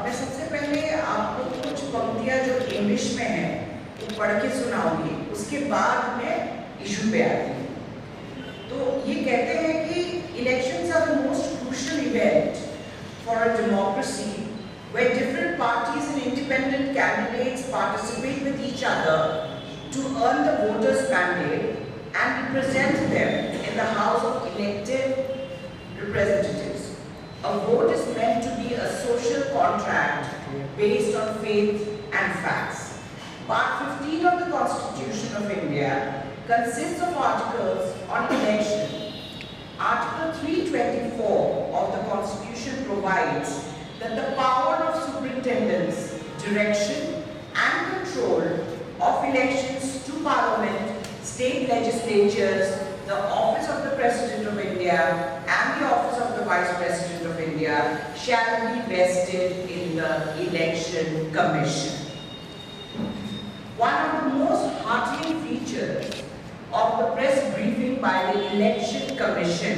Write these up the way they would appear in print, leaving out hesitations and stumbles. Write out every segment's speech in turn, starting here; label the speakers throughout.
Speaker 1: मैं सबसे पहले आपको कुछ पंक्तियां जो इंग्लिश में है वो पढ़ के सुनाऊंगी, उसके बाद मैं इशू पे आती हूँ। तो ये कहते हैं कि elections are the most crucial event for a democracy where different parties and independent candidates participate with each other to earn the voters' mandate and represent them in the House of Elected Representatives. A vote is meant to be a social contract based on faith and facts. Part 15 of the Constitution of India consists of articles on election. Article 324 of the Constitution provides that the power of superintendence, direction and control of elections to Parliament, state legislatures, the office of the President of India and the office of the Vice President of India shall be vested in the Election Commission. One of the most heartening features of the press briefing by the Election Commission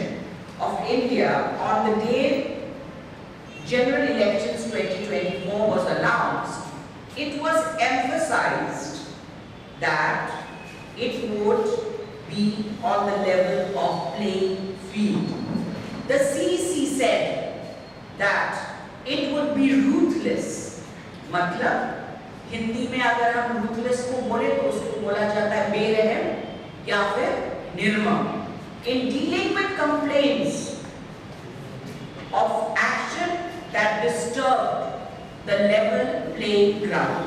Speaker 1: of India on the day General Elections 2024 was announced, it was emphasized that it would be on the level of playing field. The CEC said that it would be ruthless. मतलब हिंदी में अगर हम ruthless को बोले तो उसको बोला जाता है बेरहम या फिर निर्मम. In dealing with complaints of action that disturbed the level playing ground.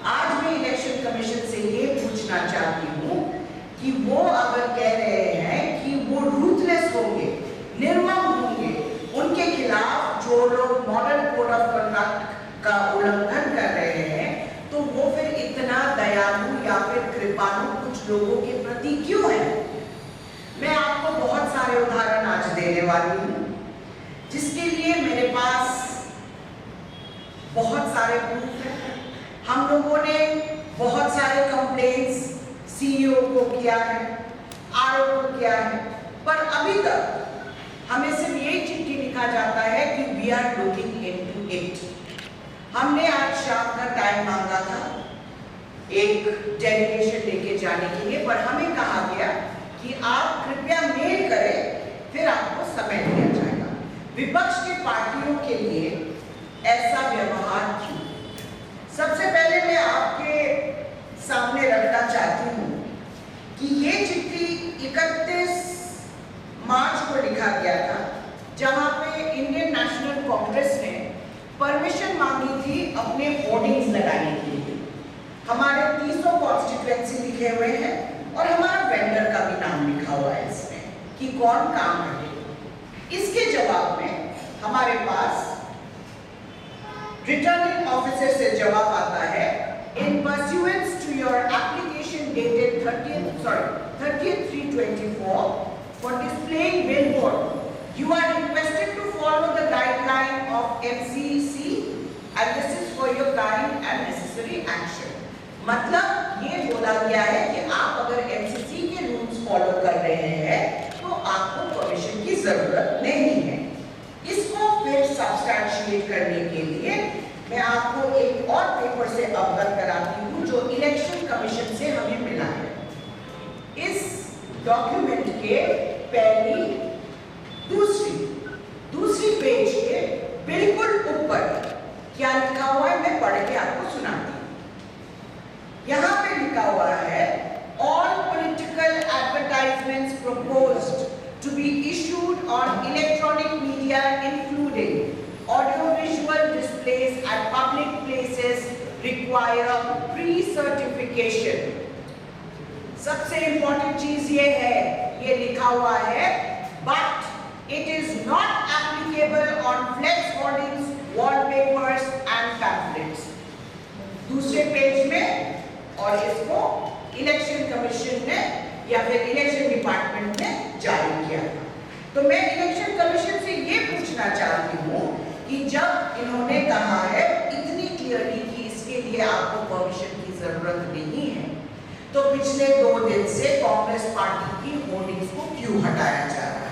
Speaker 1: आज मैं इलेक्शन कमीशन से ये पूछना चाहती हूँ कि वो अगर कह रहे हैं कि वो रूथलेस होंगे, निर्मम होंगे, उनके खिलाफ जो लोग मॉडल कोड ऑफ कंडक्ट का उल्लंघन कर रहे हैं, तो वो फिर इतना दयालु या फिर कृपालु कुछ लोगों के प्रति क्यों है? मैं आपको बहुत सारे उदाहरण आज देने वाली हूँ, जिसके लिए मेरे पास बहुत सारे प्रूफ हैं। हम लोगों ने बहुत सारे कंप्लेंट्स सीईओ को किया है, आरओ को किया है, पर अभी तक हमें सिर्फ यही चिट्ठी लिखा जाता है कि we are looking into it. हमने आज शाम का टाइम मांगा था एक डेलीगेशन लेके जाने के लिए, पर हमें कहा गया कि आप कृपया मेल करें, फिर आपको समय दिया जाएगा। विपक्ष के पार्टियों के लिए ऐसा व्यवहार क्यों? सबसे पहले मैं आपके सामने रखना चाहती हूँ कि ये चिट्ठी 31 मार्च को लिखा गया था, जहाँ पे इंडियन नेशनल कांग्रेस ने परमिशन मांगी थी अपने होर्डिंग्स लगाने के लिए। हमारे 300 कॉन्स्टिट्यूएंसी लिखे हुए हैं और हमारा वेंडर का भी नाम लिखा हुआ है इसमें कि कौन काम करे। इसके जवाब में हमारे पास रिटर्निंग ऑफिसर से जवाब आता है, in pursuance to your application dated 30/3/24 for displaying billboard you are requested to follow the guideline of MCC and this is for your kind and necessary action। मतलब ये बोला गया है कि आप अगर MCC के रूल्स फॉलो कर रहे हैं तो आपको परमिशन की जरूरत नहीं है। इसको फिर सब्सटैंशिएट करने के लिए मैं आपको एक और पेपर से अवगत कराती हूँ जो इलेक्शन कमीशन से हमें मिला है। इस डॉक्यूमेंट के दूसरी पेज के बिल्कुल ऊपर क्या लिखा हुआ है, मैं पढ़ के आपको सुनाती हूँ। यहाँ पे लिखा हुआ है, all political advertisements proposed to be issued on electronic media including audiovisual displays at public places require pre-certification। सबसे इम्पोर्टेंट चीज ये है, ये लिखा हुआ है, but it is not applicable on flex hoardings, wallpapers and pamphlets। दूसरे पेज में, और इसको इलेक्शन कमीशन ने या फिर इलेक्शन डिपार्टमेंट ने जारी किया था। तो मैं इलेक्शन कमीशन से ये पूछना चाहती हूँ कि जब इन्होंने कहा है इतनी क्लियरली कि इसके लिए आपको परमिशन की जरूरत नहीं है, तो पिछले 2 दिन से कांग्रेस पार्टी की होर्डिंग्स को क्यों हटाया जा रहा है?